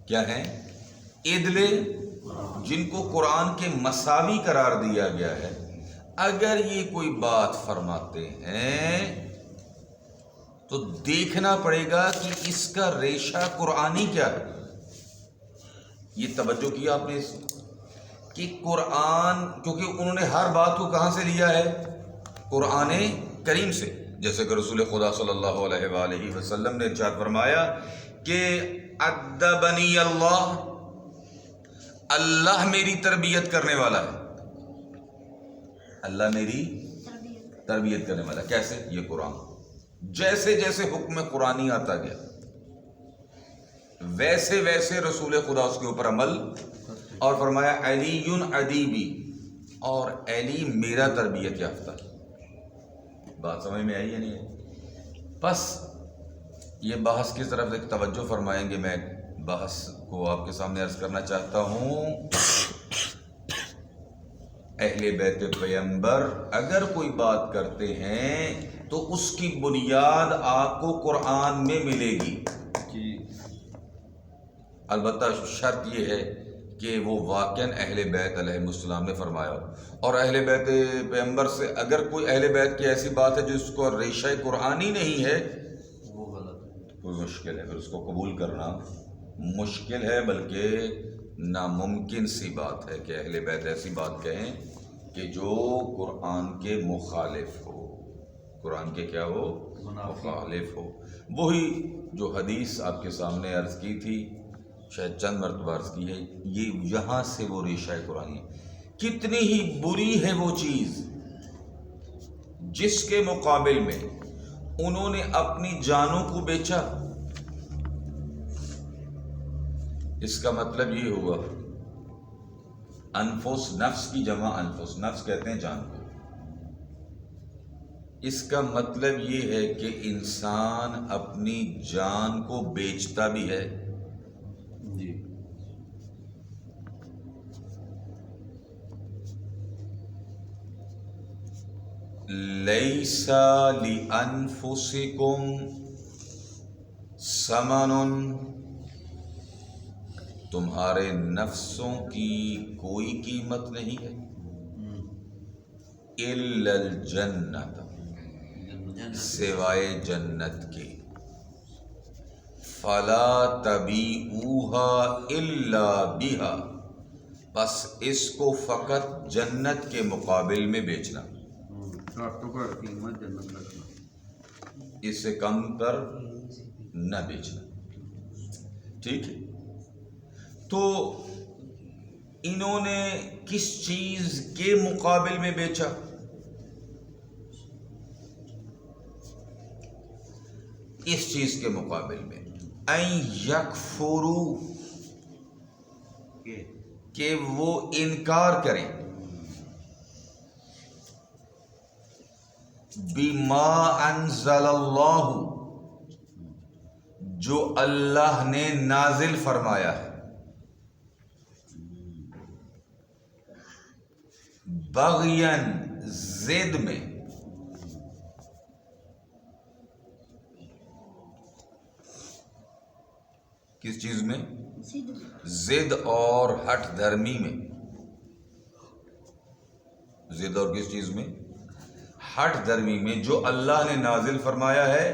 کیا ہیں؟ عدل، جن کو قرآن کے مساوی قرار دیا گیا ہے، اگر یہ کوئی بات فرماتے ہیں تو دیکھنا پڑے گا کہ اس کا ریشہ قرآنی کیا ہے۔ یہ توجہ کیا آپ نے کہ قرآن، کیونکہ انہوں نے ہر بات کو کہاں سے لیا ہے؟ قرآن کریم سے۔ جیسے کہ رسول خدا صلی اللہ علیہ وآلہ وسلم نے ارشاد فرمایا کہ ادبنی اللہ میری تربیت کرنے والا ہے، اللہ میری تربیت کرنے والا ہے۔ کیسے؟ یہ قرآن، جیسے جیسے حکم قرآنی آتا گیا ویسے ویسے رسول خدا اس کے اوپر عمل، اور فرمایا علی ادیبی، اور علی میرا تربیت یافتہ۔ بات سمجھ میں آئی یا نہیں ہے؟ بس یہ بحث کی طرف ایک توجہ فرمائیں گے۔ میں بحث کو آپ کے سامنے عرض کرنا چاہتا ہوں۔ اہل بیت پیغمبر اگر کوئی بات کرتے ہیں تو اس کی بنیاد آپ کو قرآن میں ملے گی، البتہ شرط یہ ہے کہ وہ واقعاً اہل بیت علیہ السلام نے فرمایا ہو۔ اور اہل بیت پیغمبر سے اگر کوئی اہل بیت کی ایسی بات ہے جو اس کو ریشہ قرآنی نہیں ہے، وہ غلط ہے، کوئی مشکل ہے، پھر اس کو قبول کرنا مشکل ہے، بلکہ ناممکن سی بات ہے کہ اہل بیت ایسی بات کہیں کہ جو قرآن کے مخالف ہو، قرآن کے کیا ہو؟ مخالف ہو۔ وہی جو حدیث آپ کے سامنے عرض کی تھی، شاید چند مرتبہ عرض کی ہے، یہ یہاں سے وہ ریشہ قرآنی ہے۔ کتنی ہی بری ہے وہ چیز جس کے مقابل میں انہوں نے اپنی جانوں کو بیچا۔ اس کا مطلب یہ ہوا، انفس، نفس کی جمع انفس، نفس کہتے ہیں جان کو۔ اس کا مطلب یہ ہے کہ انسان اپنی جان کو بیچتا بھی ہے، جی۔ لیس لانفسکم ثمن، تمہارے نفسوں کی کوئی قیمت نہیں ہے، الا الجنت، سوائے جنت کے، فلا تبیعوها الا بها، بس اس کو فقط جنت کے مقابل میں بیچنا، اس سے کم پر نہ بیچنا، ٹھیک ہے؟ تو انہوں نے کس چیز کے مقابل میں بیچا؟ اس چیز کے مقابل میں ان یکفروا، کہ وہ انکار کریں، بما انزل اللہ، جو اللہ نے نازل فرمایا ہے، بغین، ضد میں، کس چیز میں؟ ضد اور ہٹ دھرمی میں۔ ضد اور کس چیز میں؟ ہٹ دھرمی میں۔ جو اللہ نے نازل فرمایا ہے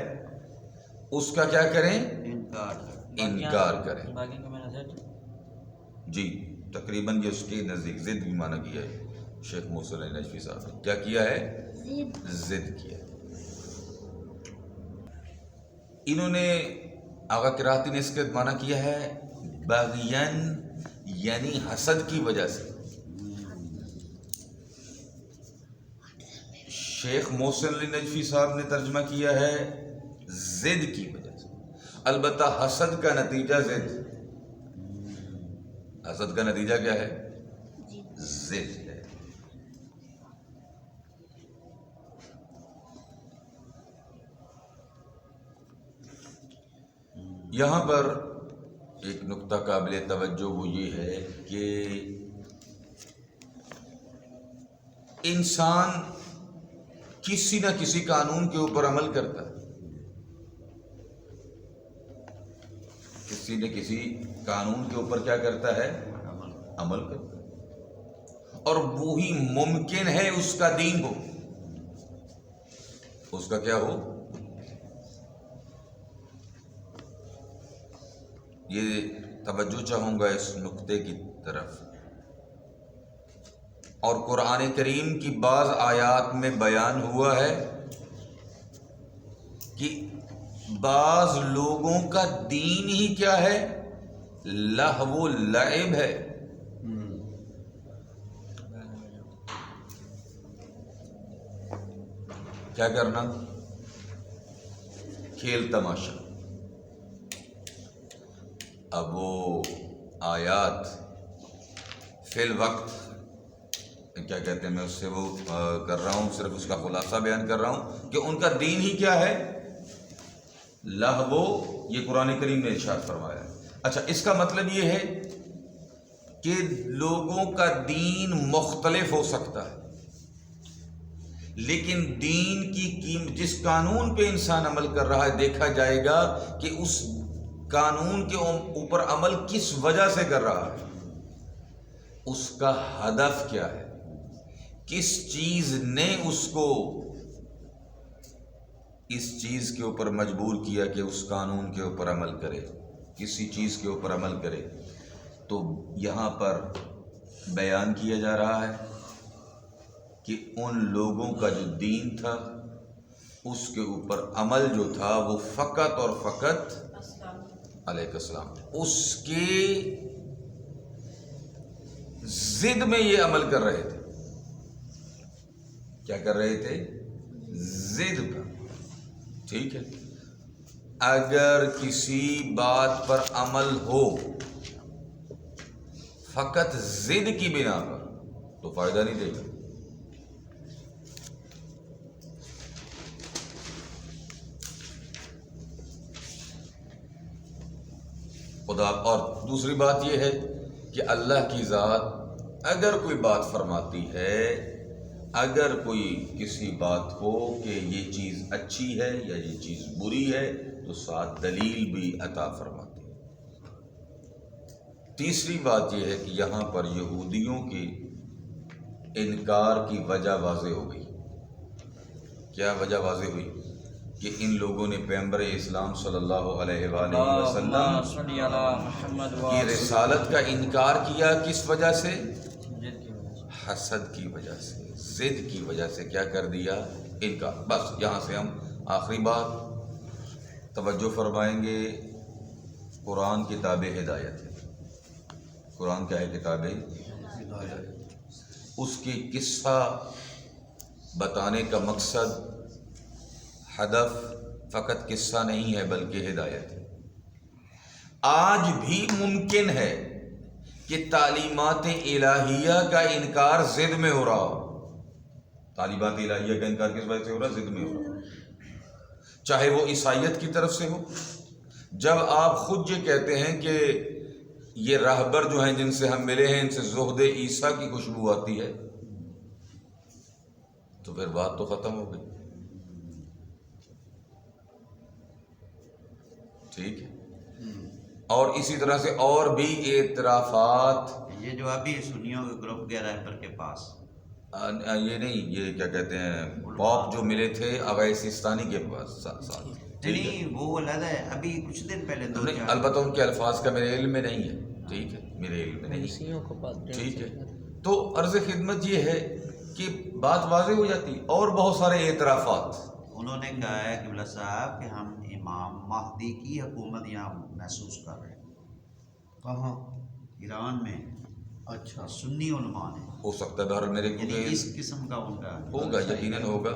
اس کا کیا کریں؟ انکار کریں۔ جی تقریباً یہ اس کے نزدیک ضد بھی مانا گیا ہے۔ شیخ محسن علی نجفی صاحب نے کیا کیا ہے؟ ضد کیا۔ انہوں نے آغا قرائتی نے اس کے معنی کیا ہے بغین، یعنی حسد کی وجہ سے۔ شیخ محسن علی نجفی صاحب نے ترجمہ کیا ہے ضد کی وجہ سے۔ البتہ حسد کا نتیجہ ضد، حسد کا نتیجہ کیا ہے؟ ضد ہے۔ یہاں پر ایک نقطہ قابل توجہ وہ یہ ہے کہ انسان کسی نہ کسی قانون کے اوپر عمل کرتا ہے۔ کس کسی نہ کسی قانون کے اوپر کیا کرتا ہے؟ عمل کرتا ہے، اور وہی ممکن ہے اس کا دین ہو، اس کا کیا ہو؟ یہ توجہ چاہوں گا اس نقطے کی طرف۔ اور قرآن کریم کی بعض آیات میں بیان ہوا ہے کہ بعض لوگوں کا دین ہی کیا ہے؟ لہو و لعب ہے۔ کیا کرنا؟ کھیل تماشا۔ اب وہ آیات فی الوقت کیا کہتے ہیں، میں اس سے وہ کر رہا ہوں، صرف اس کا خلاصہ بیان کر رہا ہوں کہ ان کا دین ہی کیا ہے؟ لہو، یہ قرآن کریم نے ارشاد فرمایا ہے۔ اچھا، اس کا مطلب یہ ہے کہ لوگوں کا دین مختلف ہو سکتا ہے، لیکن دین کی قیمت، جس قانون پہ انسان عمل کر رہا ہے، دیکھا جائے گا کہ اس قانون کے اوپر عمل کس وجہ سے کر رہا ہے، اس کا ہدف کیا ہے، کس چیز نے اس کو اس چیز کے اوپر مجبور کیا کہ اس قانون کے اوپر عمل کرے، کسی چیز کے اوپر عمل کرے۔ تو یہاں پر بیان کیا جا رہا ہے کہ ان لوگوں کا جو دین تھا، اس کے اوپر عمل جو تھا وہ فقط اور فقط علیہ السلام اس کے ضد میں یہ عمل کر رہے تھے۔ کیا کر رہے تھے؟ ضد کا۔ ٹھیک ہے، اگر کسی بات پر عمل ہو فقط ضد کی بنا پر تو فائدہ نہیں دے گا۔ خدا، اور دوسری بات یہ ہے کہ اللہ کی ذات اگر کوئی بات فرماتی ہے، اگر کوئی کسی بات کو کہ یہ چیز اچھی ہے یا یہ چیز بری ہے، تو ساتھ دلیل بھی عطا فرماتی ہے۔ تیسری بات یہ ہے کہ یہاں پر یہودیوں کی انکار کی وجہ واضح ہو گئی۔ کیا وجہ واضح ہوئی؟ کہ ان لوگوں نے پیغمبر اسلام صلی اللہ علیہ وآلہ وسلم کی رسالت کا انکار کیا۔ کس وجہ سے؟ حسد کی وجہ سے، ضد کی وجہ سے کیا کر دیا؟ انکار۔ بس یہاں سے ہم آخری بات توجہ فرمائیں گے۔ قرآن کتاب ہدایت ہے۔ قرآن کیا ہے؟ کتاب ہدایت۔ اس کی قصہ بتانے کا مقصد، ہدف فقط قصہ نہیں ہے بلکہ ہدایت ہے۔ آج بھی ممکن ہے کہ تعلیمات الہیہ کا انکار ضد میں ہو رہا ہو۔ تعلیمات الہیہ کا انکار کس وجہ سے ہو رہا ہے؟ ضد میں ہو رہا ہے، چاہے وہ عیسائیت کی طرف سے ہو۔ جب آپ خود یہ کہتے ہیں کہ یہ راہبر جو ہیں جن سے ہم ملے ہیں، ان سے زہد عیسیٰ کی خوشبو آتی ہے، تو پھر بات تو ختم ہو گئی۔ ٹھیک ہے، اور اسی طرح سے اور بھی اعترافات۔ یہ جو ابھی سنیوں کے گروپ کے رہبر کے پاس، یہ نہیں، یہ کیا کہتے ہیں، پاپ جو ملے تھے اویس سستانی کے پاس ساتھ۔ نہیں، وہ علیحدہ ہے، ابھی کچھ دن پہلے دو نہیں، البتہ ان کے الفاظ کا میرے علم میں نہیں ہے۔ ٹھیک ہے، میرے علم میں نہیں۔ ٹھیک ہے، تو عرض خدمت یہ ہے کہ بات واضح ہو جاتی، اور بہت سارے اعترافات۔ انہوں نے کہا ہے قبلہ صاحب کہ ہم امام مہدی کی حکومت یہاں محسوس کر رہے ہیں۔ کہاں؟ ایران میں۔ اچھا، سنی علماء نے، ہو سکتا ہے بہر میرے یعنی اس قسم کا ان کا ہوگا، یقیناً ہوگا۔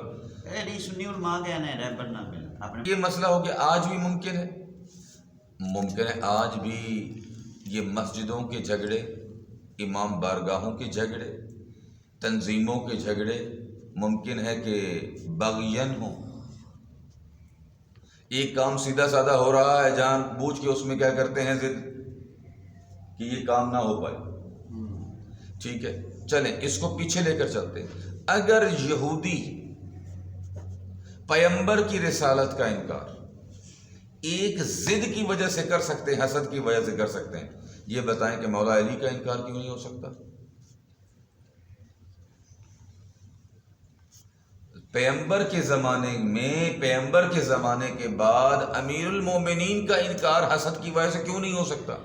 نہیں، سنی علماء کے ہیں رہبر نہ مل اپنے۔ یہ مسئلہ ہو کہ آج بھی ممکن ہے، ممکن ہے آج بھی یہ مسجدوں کے جھگڑے، امام بارگاہوں کے جھگڑے، تنظیموں کے جھگڑے ممکن ہے کہ بغین ہوں۔ ایک کام سیدھا سادہ ہو رہا ہے، جان بوجھ کے اس میں کیا کرتے ہیں ضد کہ یہ کام نہ ہو پائے۔ ٹھیک ہے، چلیں اس کو پیچھے لے کر چلتے ہیں۔ اگر یہودی پیغمبر کی رسالت کا انکار، ایک ضد کی وجہ سے کر سکتے ہیں، حسد کی وجہ سے کر سکتے ہیں، یہ بتائیں کہ مولا علی کا انکار کیوں نہیں ہو سکتا؟ پیغمبر کے زمانے کے بعد امیر المومنین کا انکار حسد کی وجہ سے کیوں نہیں ہو سکتا؟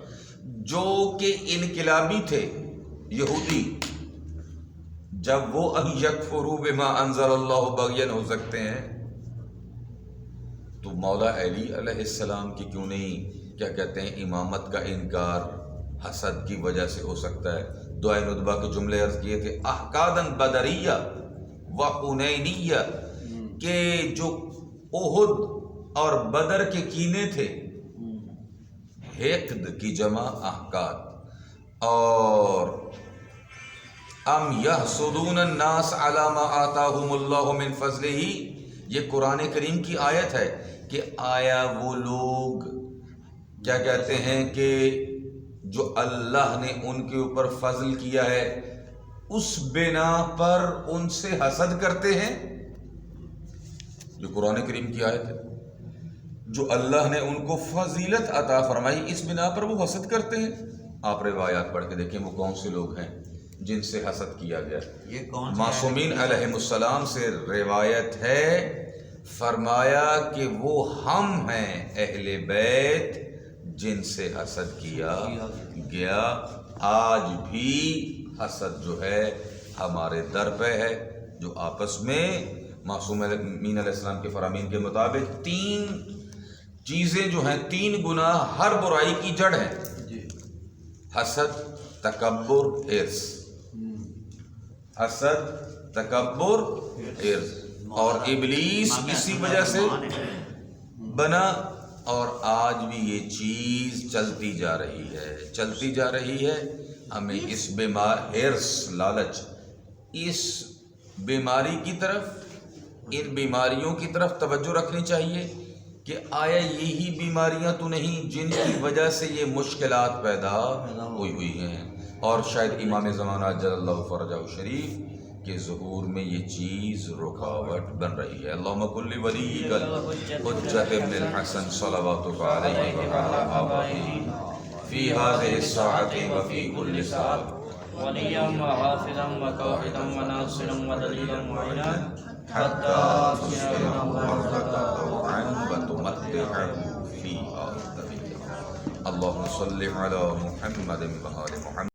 جو کہ انقلابی تھے یہودی، جب وہ ان یکفروا بما انزل اللہ بغیا ہو سکتے ہیں تو مولا علی علیہ السلام کی کیوں نہیں کیا کہتے ہیں امامت کا انکار حسد کی وجہ سے ہو سکتا ہے؟ دعائے ندبہ کے جملے عرض کیے تھے، احقادن بدریہ و حنینیہ، کہ جو احد اور بدر کے کینے تھے، حقد کی جمع احقاد، اور ام یحسدون الناس علی ما آتاہم اللہ من فضلہ، یہ قرآن کریم کی آیت ہے کہ آیا وہ لوگ کیا کہتے ہیں کہ جو اللہ نے ان کے اوپر فضل کیا ہے اس بنا پر ان سے حسد کرتے ہیں؟ یہ قرآن کریم کی آیت ہے، جو اللہ نے ان کو فضیلت عطا فرمائی اس بنا پر وہ حسد کرتے ہیں۔ آپ روایات پڑھ کے دیکھیں وہ کون سے لوگ ہیں جن سے حسد کیا گیا۔ یہ کون معصومین علیہ السلام سے روایت ہے، فرمایا کہ وہ ہم ہیں اہل بیت جن سے حسد کیا گیا۔ آج بھی حسد جو ہے ہمارے در پہ ہے، جو آپس میں معصومین علیہ السلام کے فرامین کے مطابق تین چیزیں جو ہیں، تین گناہ ہر برائی کی جڑ ہیں، حسد، تکبر، حرص۔ حسد، تکبر، حرص، اور ابلیس اسی وجہ سے بنا، اور آج بھی یہ چیز چلتی جا رہی ہے۔ ہمیں اس حرص، لالچ، اس بیماری کی طرف، ان بیماریوں کی طرف توجہ رکھنی چاہیے کہ آیا یہی بیماریاں تو نہیں جن کی وجہ سے یہ مشکلات پیدا ہوئی ہیں، اور شاید امام زمانہ عجل اللہ فرجہ شریف کے ظہور میں یہ چیز رکاوٹ بن رہی ہے۔ اللہم کل ولیک الحجۃ ابن الحسن صلواتک علیہ وعلی آبائہ فی هذه الساعة وفی کل ساعة وليا وحافظا وقائدا وناصرا ودليلا معينا حتى تسكنه أرضك طوعا وتمتعه فيها طويلا۔ اللهم صل على محمد وآل محمد۔